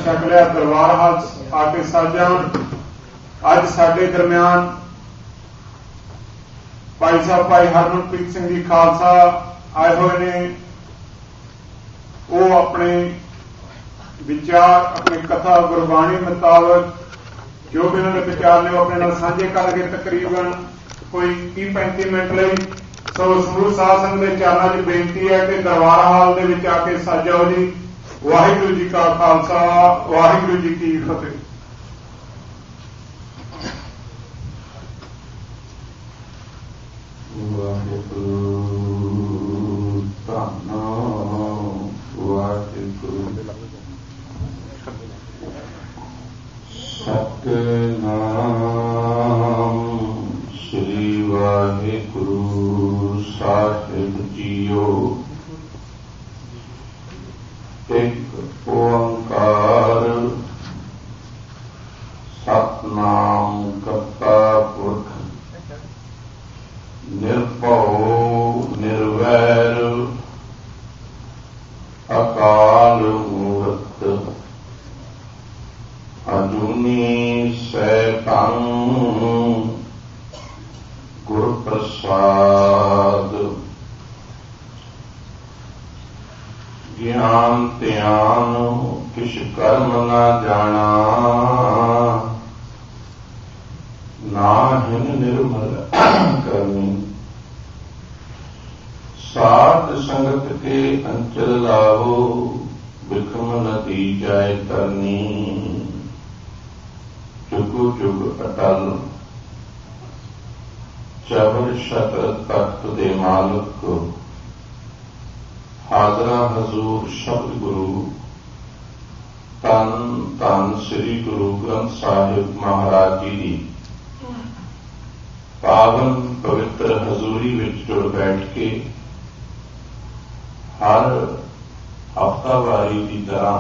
छक लिया। दरबार हाल आके साजा अज साडे दरम्यान भाई साहब भाई हरमनप्रीत सिंह जी खालसा आए हुए ने। वो अपने विचार अपनी कथा गुरबाणी मुताबक जो भी उन्होंने विचार ने अपने नाल साझे करके तकरीबन कोई 30-35 मिनट ਲਈ सो समूह साध संघ के चरणों च बेनती है कि दरबार हाल दे विच आके साजो जी। वाहिगुरू जी का खालसा वाहिगुरू जी की फतेह। सतनाम श्री वाहिगुरु साहिब जीओ। एक ओंकार सतनाम करता पुरख निर्भव निर्वैर अकाल मूर्त अजूनी सैभं गुर प्रसाद। ज्ञान ध्यान किश कर्म न जाना नाहिन निर्मल करनी। साध संगत के अंचल लाहो बिखम नदी जाय तरनी। जुग जुग अटल चबर शतर तख्त दे मालक हाजरा हजूर शब्द गुरु तन तन श्री गुरु ग्रंथ साहिब महाराज जी की पावन पवित्र हजूरी विच जुड़ बैठ के हर हफ्तावारी की तरह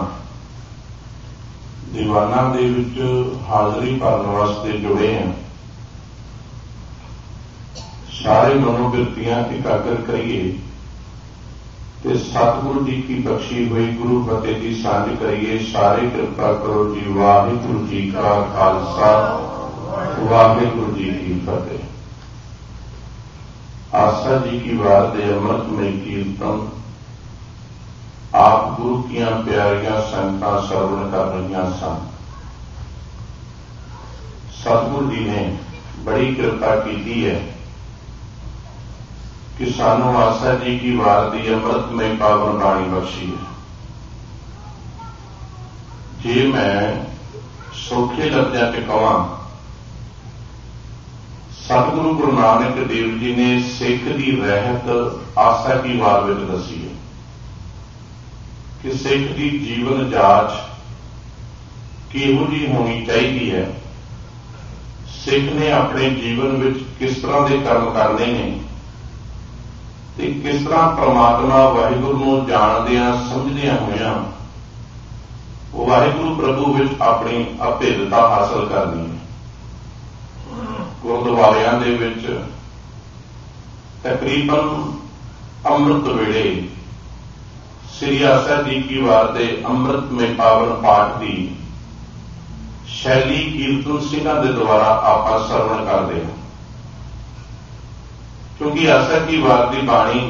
दीवाना दे विच हाजरी भरन वास्ते जुड़े हैं। सारे मनोवृत्तियां एकाग्र करिए ते सतगुरु जी की बख्शी हुई गुरु फतेह की सांझ करिए। सारे कृपा करो जी। वाहिगुरू जी का खालसा वाहिगुरू जी की फतेह। आशा जी की बात दे अमृतमय कीर्तन आप गुरु की प्यारियां संगतां श्रवण कर रही सन। सतगुरु जी ने बड़ी कृपा की है कि सानू आशा जी की वार दी अमृतमय पावन बाणी बख्शी है। जे मैं सौखे लफ्ज़ां च कहां सतगुरु गुरु नानक देव जी ने सिख की रहत आशा की वार विच दसी है कि सिख की जीवन जाच किहो जी होनी चाहिए है। सिख ने अपने जीवन में किस तरह के कर्म करने ने ते किस तरह परमात्मा वाहिगुरू नूं जाणदियां समझदियां होइयां वाहिगुरू प्रभु विच अपनी अभेदता हासिल करनी है। गुरुद्वारियां दे विच तकरीबन अमृत वेले श्री आशा जी की वार दे अमृत में पावन पाठ की शैली कीर्तन सिंहां दे द्वारा आप श्रवण करते हैं। क्योंकि आशा की वार की बाणी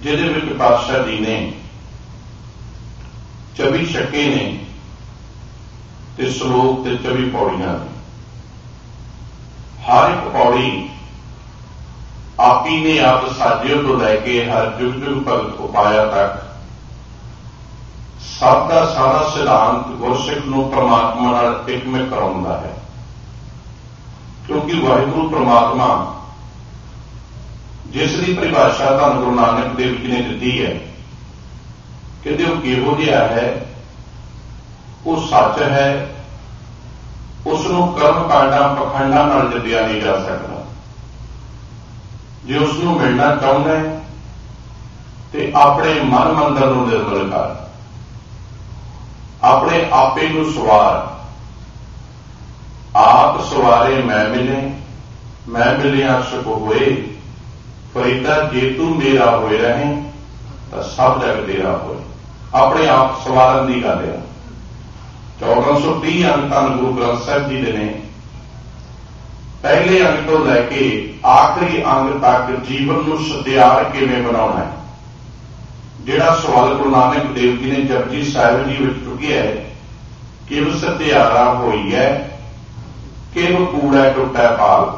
जिहदे विच पातशाह जी ने 24 छक्के ने ते श्लोक ते 24 पौड़ियां ने। हर एक पौड़ी आपी ने आप साजियो तो लैके हर जुग जुग भगत उपाया तक सब का सारा सिद्धांत गुरसिख नूं परमात्मा नाल एकमय कराउंदा है। क्योंकि वाहिगुरू परमात्मा जिसकी परिभाषा धन गुरु नानक देव जी ने दी है कहते वो किहो जिहा है, वो सच है, उसनूं कर्म कांडां पखंडां नाल जदिया नहीं जा सकता। जे उसनूं मिलना चाहुंदा है ते अपने मन मंदिर नूं निर्मल कर, अपने आपे नूं सवार। आप सवारे मैं मिलिया सुख होए। फरीदा जे तू मेरा होए रहे तो सब जग तेरा होए। अपने आप सवारन की गल है। 1430 ਅੰਗ ਧੰਨ ਗੁਰੂ ਗ੍ਰੰਥ ਸਾਹਿਬ ਜੀ ਦੇ ਨੇ। ਪਹਿਲੇ ਅੰਗ ਤੋਂ ਲੈ ਕੇ ਆਖਰੀ ਅੰਗ ਤੱਕ ਜੀਵਨ ਨੂੰ ਸਤਿਆਰ ਕਿਵੇਂ ਬਣਾਉਣਾ ਹੈ, ਜਿਹੜਾ ਸਵਾਲ ਗੁਰੂ ਨਾਨਕ ਦੇਵ ਜੀ ਨੇ ਜਪਜੀ ਸਾਹਿਬ ਜੀ ਵਿੱਚ ਚੁੱਕਿਆ ਹੈ ਕਿ ਉਹ ਸਤਿਆਰਾ ਹੋਈ ਹੈ ਕਿ ਉਹ ਕੂੜਾ ਟੁੱਟਾ ਪਾਲ।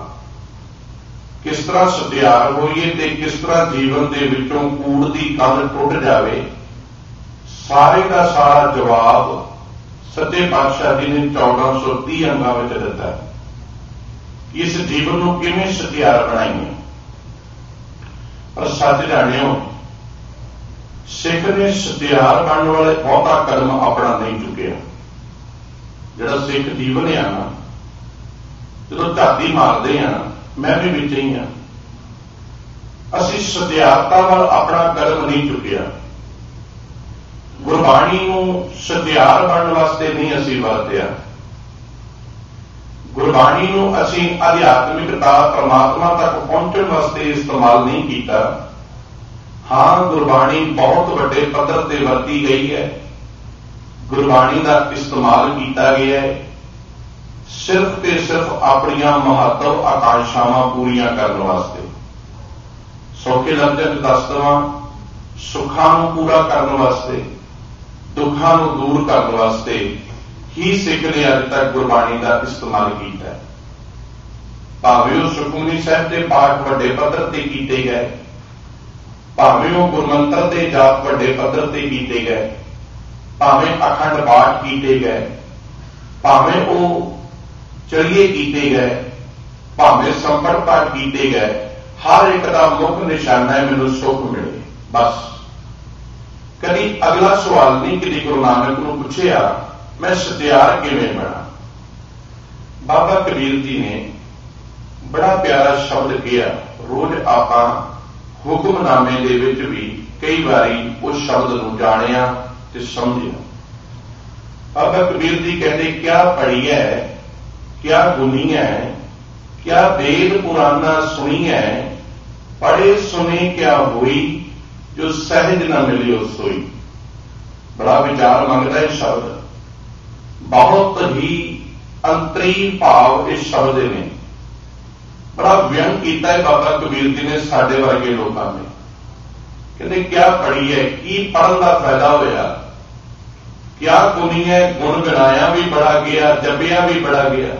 ਕਿਸ ਤਰ੍ਹਾਂ ਸਤਿਆਰ ਹੋਈਏ ਤੇ ਕਿਸ ਤਰ੍ਹਾਂ ਜੀਵਨ ਦੇ ਵਿੱਚੋਂ ਕੂੜ ਦੀ ਕੰਧ ਟੁੱਟ ਜਾਵੇ, ਸਾਰੇ ਦਾ ਸਾਰਾ ਜਵਾਬ ਸੱਚੇ ਪਾਤਸ਼ਾਹ ਜੀ ਨੇ 1430 ਅੰਗਾਂ ਵਿੱਚ ਦਿੱਤਾ। ਇਸ ਜੀਵਨ ਨੂੰ ਕਿਵੇਂ ਸਤਿਆਰ ਬਣਾਈਏ। ਪਰ ਸੱਚ ਜਾਣਿਓ, ਸਿੱਖ ਨੇ ਸਤਿਆਰ ਬਣਨ ਵਾਲੇ ਬਹੁਤਾ ਕਦਮ ਆਪਣਾ ਨਹੀਂ ਚੁੱਕਿਆ। ਜਿਹੜਾ ਸਿੱਖ ਜੀਵਨ ਆ ਨਾ, ਜਦੋਂ ਝਾਤੀ ਮਾਰਦੇ ਆ, ਮੈਂ ਵੀ ਵਿੱਚ ਹੀ ਹਾਂ, ਅਸੀਂ ਸਤਿਆਰਤਾ ਵੱਲ ਆਪਣਾ ਕਦਮ ਨਹੀਂ ਚੁੱਕਿਆ। ਗੁਰਬਾਣੀ ਨੂੰ ਸਤਿਆਰ ਬਣਨ ਵਾਸਤੇ ਨਹੀਂ ਅਸੀਂ ਵਰਤਿਆ। ਗੁਰਬਾਣੀ ਨੂੰ ਅਸੀਂ ਅਧਿਆਤਮਿਕਤਾ ਪਰਮਾਤਮਾ ਤੱਕ ਪਹੁੰਚਣ ਵਾਸਤੇ ਇਸਤੇਮਾਲ ਨਹੀਂ ਕੀਤਾ। ਹਾਂ, ਗੁਰਬਾਣੀ ਬਹੁਤ ਵੱਡੇ ਪੱਧਰ ਤੇ ਵਰਤੀ ਗਈ ਹੈ, ਗੁਰਬਾਣੀ ਦਾ ਇਸਤੇਮਾਲ ਕੀਤਾ ਗਿਆ ਹੈ ਸਿਰਫ ਤੇ ਸਿਰਫ ਆਪਣੀਆਂ ਮਹੱਤਵ ਆਕਾਂਸ਼ਾਵਾਂ ਪੂਰੀਆਂ ਕਰਨ ਵਾਸਤੇ। ਸੌਖੇ ਲਫ਼ਜ਼ਾਂ 'ਚ ਦੱਸ ਦੇਵਾਂ, ਸੁੱਖਾਂ ਨੂੰ ਪੂਰਾ ਕਰਨ ਵਾਸਤੇ, ਦੁੱਖਾਂ ਨੂੰ ਦੂਰ ਕਰਨ ਵਾਸਤੇ ਹੀ ਸਿੱਖ ਨੇ ਅੱਜ ਤੱਕ ਗੁਰਬਾਣੀ ਦਾ ਇਸਤੇਮਾਲ ਕੀਤਾ। ਭਾਵੇਂ ਉਹ ਸੁਖਮਨੀ ਸਾਹਿਬ ਦੇ ਪਾਠ ਵੱਡੇ ਪੱਧਰ ਤੇ ਕੀਤੇ ਗਏ, ਭਾਵੇਂ ਉਹ ਗੁਰਮੰਤਰ ਦੇ ਜਾਪ ਵੱਡੇ ਪੱਧਰ ਤੇ ਕੀਤੇ ਗਏ, ਭਾਵੇਂ ਅਖੰਡ ਪਾਠ ਕੀਤੇ ਗਏ, ਭਾਵੇਂ ਉਹ ਚਲੀਏ ਕੀਤੇ ਗਏ, ਭਾਵੇਂ ਸੰਪਟ ਪਾਠ ਕੀਤੇ ਗਏ, ਹਰ ਇੱਕ ਦਾ ਮੁੱਖ ਨਿਸ਼ਾਨਾ ਹੈ ਮੈਨੂੰ ਸੁੱਖ ਮਿਲੇ। ਬਸ ਕਦੀ ਅਗਲਾ ਸਵਾਲ ਨਹੀਂ ਕਿ ਗੁਰੂ ਨਾਨਕ ਨੂੰ ਪੁੱਛਿਆ ਮੈਂ ਸਤਿਆਰ ਕਿਵੇਂ ਬਣਾ। ਬਾਬਾ ਕਬੀਰ ਜੀ ਨੇ ਬੜਾ ਪਿਆਰਾ ਸ਼ਬਦ ਕਿਹਾ, ਰੋਜ਼ ਆਪਾਂ ਹੁਕਮਨਾਮੇ ਦੇ ਵਿੱਚ ਵੀ ਕਈ ਵਾਰੀ ਉਸ ਸ਼ਬਦ ਨੂੰ ਜਾਣਿਆ ਤੇ ਸਮਝਿਆ। ਬਾਬਾ ਕਬੀਰ ਜੀ ਕਹਿੰਦੇ, ਕਿਆ ਪੜ੍ਹੀ ਹੈ ਕਿਆ ਗੁਨੀ ਹੈ, ਕਿਆ ਵੇਦ ਪੁਰਾਨਾ ਸੁਣੀ ਹੈ, ਪੜ੍ਹੇ ਸੁਨੇ ਕਿਆ ਹੋਈ, ਜੋ ਸਹਿਜ ਨਾ ਮਿਲਿਓ ਸੋਈ। ਬੜਾ ਵਿਚਾਰ ਮੰਗਦਾ ਇਹ ਸ਼ਬਦ, ਬਹੁਤ ਹੀ ਅੰਤਰੀ ਭਾਵ ਇਸ ਸ਼ਬਦ ਦੇ ਨੇ। ਬੜਾ ਵਿਅੰਗ ਕੀਤਾ ਹੈ ਬਾਬਾ ਕਬੀਰ ਜੀ ਨੇ ਸਾਡੇ ਵਰਗੇ ਲੋਕਾਂ ਨੇ। ਕਹਿੰਦੇ ਕਿਆ ਪੜ੍ਹੀ ਹੈ, ਕੀ ਪੜ੍ਹਨ ਦਾ ਫਾਇਦਾ ਹੋਇਆ, ਕਿਆ ਗੁਣੀ ਹੈ, ਗੁਣ ਗਣਾਇਆ ਵੀ ਬੜਾ ਗਿਆ, ਜਪਿਆ ਵੀ ਬੜਾ ਗਿਆ।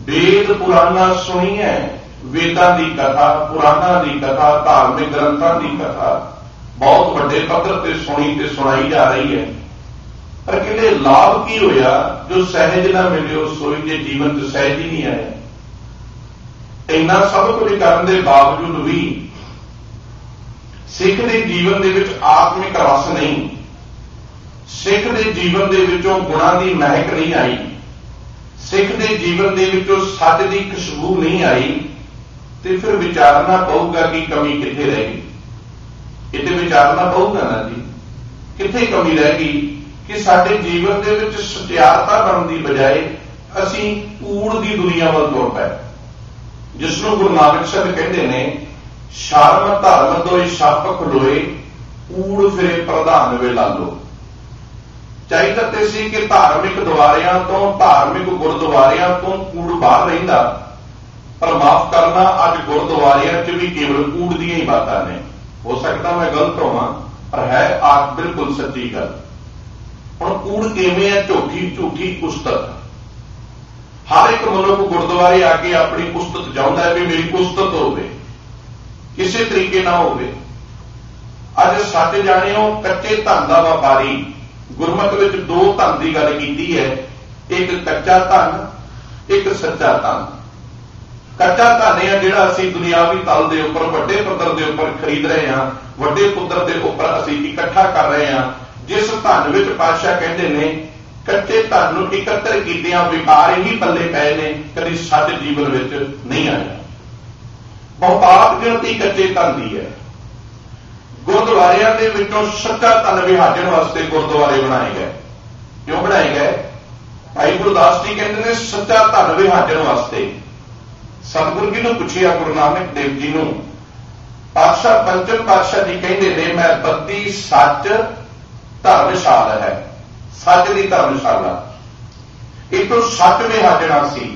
ਵੇਦ ਪੁਰਾਣਾ ਸੁਣੀ ਹੈ, ਵੇਦਾਂ ਦੀ ਕਥਾ, ਪੁਰਾਣਾਂ ਦੀ ਕਥਾ, ਧਾਰਮਿਕ ਗ੍ਰੰਥਾਂ ਦੀ ਕਥਾ ਬਹੁਤ ਵੱਡੇ ਪੱਧਰ ਤੇ ਸੁਣੀ ਤੇ ਸੁਣਾਈ ਜਾ ਰਹੀ ਹੈ। ਪਰ ਕਹਿੰਦੇ ਲਾਭ ਕੀ ਹੋਇਆ, ਜੋ ਸਹਿਜ ਨਾ ਮਿਲਿਓ ਸੋਈ, ਦੇ ਜੀਵਨ 'ਚ ਸਹਿਜ ਹੀ ਨਹੀਂ ਆਇਆ। ਇੰਨਾ ਸਭ ਕੁਝ ਕਰਨ ਦੇ ਬਾਵਜੂਦ ਵੀ ਸਿੱਖ ਦੇ ਜੀਵਨ ਦੇ ਵਿੱਚ ਆਤਮਿਕ ਰਸ ਨਹੀਂ, ਸਿੱਖ ਦੇ ਜੀਵਨ ਦੇ ਵਿੱਚੋਂ ਗੁਣਾਂ ਦੀ ਮਹਿਕ ਨਹੀਂ ਆਈ, ਸਿੱਖ ਦੇ ਜੀਵਨ ਦੇ ਵਿੱਚੋਂ ਸੱਚ ਦੀ ਖੁਸ਼ਬੂ ਨਹੀਂ ਆਈ, ਤੇ ਫਿਰ ਵਿਚਾਰਨਾ ਪਊਗਾ ਕਿ ਕਮੀ ਕਿੱਥੇ ਰਹਿ ਗਈ। ਕਿਤੇ ਵਿਚਾਰਨਾ ਪਊਗਾ ਨਾ ਜੀ, ਕਿੱਥੇ ਕਮੀ ਰਹਿ ਗਈ ਕਿ ਸਾਡੇ ਜੀਵਨ ਦੇ ਵਿੱਚ ਸਤਿਆਰਤਾ ਬਣਨ ਦੀ ਬਜਾਏ ਅਸੀਂ ਕੂੜ ਦੀ ਦੁਨੀਆ ਵੱਲ ਤੁਰ ਪਏ, ਜਿਸ ਨੂੰ ਗੁਰੂ ਨਾਨਕ ਸਾਹਿਬ ਕਹਿੰਦੇ ਨੇ, ਸ਼ਰਮ ਧਰਮ ਦੋਇ ਛੱਪ ਖਲੋਏ, ਕੂੜ ਫਿਰੇ ਪ੍ਰਧਾਨ ਵੇ ਲਾਲੋ। ਚਾਹੀਦਾ ਤੇ ਸੀ ਕਿ ਧਾਰਮਿਕ ਦੁਆਰਿਆਂ ਤੋਂ, ਧਾਰਮਿਕ ਗੁਰਦੁਆਰਿਆਂ ਤੋਂ ਕੂੜ ਬਾਹਰ ਰਹਿੰਦਾ, ਪਰ ਮਾਫ ਕਰਨਾ ਅੱਜ ਗੁਰਦੁਆਰਿਆਂ 'ਚ ਵੀ ਕੇਵਲ ਕੂੜ ਦੀਆਂ ਹੀ ਬਾਤਾਂ ਨੇ। ਹੋ ਸਕਦਾ ਮੈਂ ਗਲਤ ਹੋਵਾਂ, ਪਰ ਹੈ ਆਪ ਬਿਲਕੁਲ ਸੱਚੀ ਗੱਲ। ਹੁਣ ਕੂੜ ਕਿਵੇਂ ਹੈ, ਝੂਠੀ ਉਸਤਤ। ਹਰ ਇੱਕ ਮਨੁੱਖ ਗੁਰਦੁਆਰੇ ਆ ਕੇ ਆਪਣੀ ਉਸਤਤ ਚਾਹੁੰਦਾ ਹੈ ਵੀ ਮੇਰੀ ਉਸਤਤ ਹੋਵੇ, ਕਿਸੇ ਤਰੀਕੇ ਨਾਲ ਹੋਵੇ। ਅੱਜ ਸੱਚ ਜਾਣਿਓ, ਕੱਚੇ ਧਨ ਦਾ ਵਪਾਰੀ, ਗੁਰਮਤ ਵਿੱਚ ਦੋ ਧਨ ਦੀ ਗੱਲ ਕੀਤੀ ਹੈ, ਇੱਕ ਕੱਚਾ ਧਨ, ਇੱਕ ਸੱਚਾ ਧਨ। ਕੱਚਾ ਧਨ ਹੈ ਜਿਹੜਾ ਅਸੀਂ ਦੁਨਿਆਵੀ ਤਲ ਦੇ ਉੱਪਰ ਵੱਡੇ ਪੱਧਰ ਦੇ ਉੱਪਰ ਖਰੀਦ ਰਹੇ ਹਾਂ, ਵੱਡੇ ਪੱਧਰ ਦੇ ਉੱਪਰ ਅਸੀਂ ਇਕੱਠਾ ਕਰ ਰਹੇ ਹਾਂ, ਜਿਸ ਧਨ ਵਿੱਚ ਪਾਤਸ਼ਾਹ ਕਹਿੰਦੇ ਨੇ ਕੱਚੇ ਧਨ ਨੂੰ ਇਕੱਤਰ ਕੀਤਿਆਂ ਵਿਕਾਰ ਹੀ ਪੱਲੇ ਪਏ ਨੇ, ਕਦੀ ਸੱਚ ਜੀਵਨ ਵਿੱਚ ਨਹੀਂ ਆਇਆ। ਬਹੁਤਾਤ ਗਿਣਤੀ ਕੱਚੇ ਧਨ ਦੀ ਹੈ। ਗੁਰਦੁਆਰਿਆਂ ਦੇ ਵਿੱਚੋਂ ਸੱਚਾ ਧਨ ਵਿਹਾਜਣ ਵਾਸਤੇ ਗੁਰਦੁਆਰੇ ਬਣਾਏ ਗਏ। ਕਿਉਂ ਬਣਾਏ ਗਏ? ਭਾਈ ਗੁਰਦਾਸ ਜੀ ਕਹਿੰਦੇ ਨੇ ਸੱਚਾ ਧਨ ਵਿਹਾਜਣ ਵਾਸਤੇ। ਸਤਿਗੁਰੂ ਜੀ ਨੂੰ ਪੁੱਛਿਆ, ਗੁਰੂ ਨਾਨਕ ਦੇਵ ਜੀ ਨੂੰ, ਪਾਤਸ਼ਾਹ ਪੰਚਮ ਪਾਤਸ਼ਾਹ ਜੀ ਕਹਿੰਦੇ ਨੇ, ਮੈਂ 32 ਸੱਚ ਧਰਮਸ਼ਾਲ ਹੈ। सच की धर्मशाला, इतों सच विहाजना सी,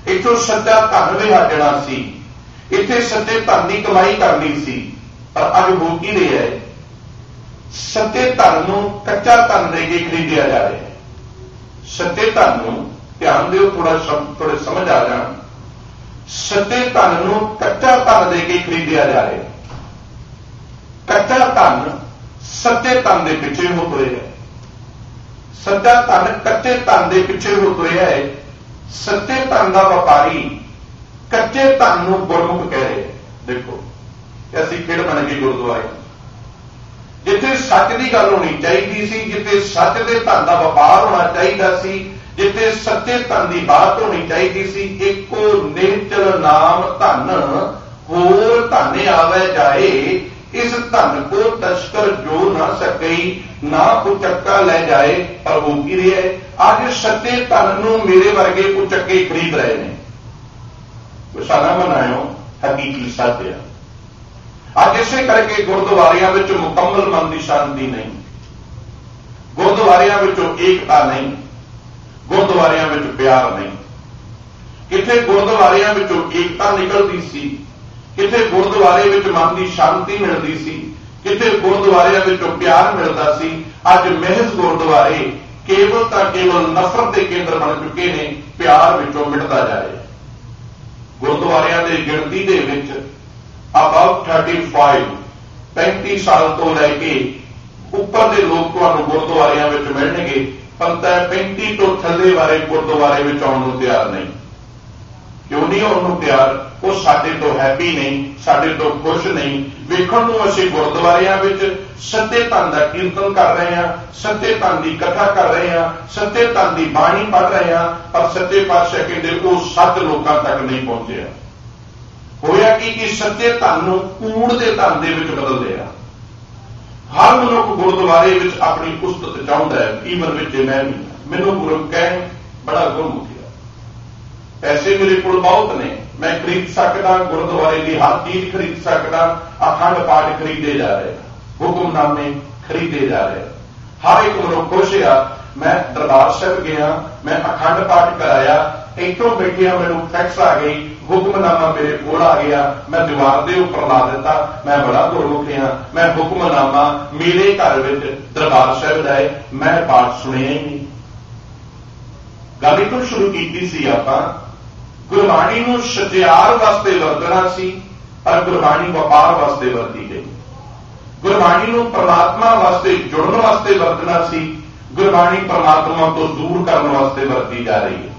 इतों सच्चा धन विहाजना सी, इत्थे सच्चे धन की कमाई करनी सी। पर अज हो की रहा है, सच्चे धन को कच्चा धन दे के खरीदिया जा रहा है। सच्चे धन को ध्यान दो, थोड़े समझ आ जाए। सच्चे धन को कच्चा धन दे के खरीदिया जा रहा है। कच्चा धन सच्चे धन के पिछे हो तुरे है, सच्चा धन कच्चे धन के पिछे हो तुरे है। सच्चे धन का व्यापारी कच्चे धन को गुरमुख कह रहे हैं। देखो ऐसी खेड़ बन गई गुरुद्वारे, जिथे सच की गल होनी चाहिए सी, जिथे सच के धन का व्यापार होना चाहिए सी, जिथे सच्चे धन की बात होनी चाहिए सी, एको निश्चल नाम धन होर धन आवे जाए, इस धन को तस्कर जो ना सके, ना उचक्का ले जाए। पर हो की रहा है, अज सच्चे धन को मेरे वर्गे उचक्के खरीद रहे हैं। गुस्सा मनायो, हकीकी सत्य है। अज इसे करके गुरुद्वारियां विच मुकम्मल मन की शांति नहीं, गुरुद्वारियां विचों एकता नहीं, गुरुद्वारियां विच प्यार नहीं। किथे गुरुद्वारियां विचों एकता निकलती सी, किथे गुरुद्वारे विच मन की शांति मिलती सी, किथे गुरुद्वारियां विचों प्यार मिलता सी। अज महज गुरुद्वारे केवल तां केवल नफरत के केंद्र बन चुके हैं, प्यार विचों मिटता जाए। गुरुद्वारियां दी गिणती दे विच अबाउट 35 साल तो लैके उपर के लोग तुहानूं गुरुद्वारियां विच मिलणगे, पर 35 तो थल्ले वाले गुरुद्वारे विच आउण नूं तैयार नहीं। क्यों नहीं आउण नूं तैयार? वो साडे तो हैप्पी नहीं, साडे तो खुश नहीं। वेखण नूं असीं गुरुद्वारियां विच सच्चे धन दा कीर्तन कर रहे हैं, सच्चे धन की कथा कर रहे हैं, सच्चे धन की बाणी पढ़ रहे हैं, पर सच्चे पातशाह कहंदे वो सच लोकां तक नहीं पहुंचिया। होया कि सच्चे धन नूं कूड़ दे धन दे विच बदल दिया। हर मनुख गुरुद्वारे विच अपनी उस्तत चाहुंदा है, ईवन विच मैं भी। मैनूं गुरु कह बड़ा गुरमुखी, पैसे मेरे कोल बहुत ने, मैं खरीद सकदा, गुरुद्वारे की हर चीज खरीद सकदा। अखंड पाठ खरीदे जा रहे, हुक्मनामे खरीदे जा रहे, हर एक मनुख खुश आ। मैं दरबार साहिब गया, मैं अखंड पाठ कराया, इतों बैठिया मैनूं टैक्स आ गई, हुक्मनामा मेरे कोल आ गया, मैं दीवार के उपर ला दिता, मैं बड़ा गुरमुख हाँ। मैं हुक्मनामा मेरे घर में दरबार साहिब जाए, मैं पाठ सुनिया ही नहीं। गल इतों शुरू की सी आपां, गुरबाणी नूं सचियार वास्ते वरतना सी, पर गुरबाणी व्यापार वास्ते वरती गई। गुरबाणी नूं परमात्मा वास्ते जुड़न वास्ते वरतना सी, गुरबाणी परमात्मा तो दूर करने वास्ते वरती जा रही है।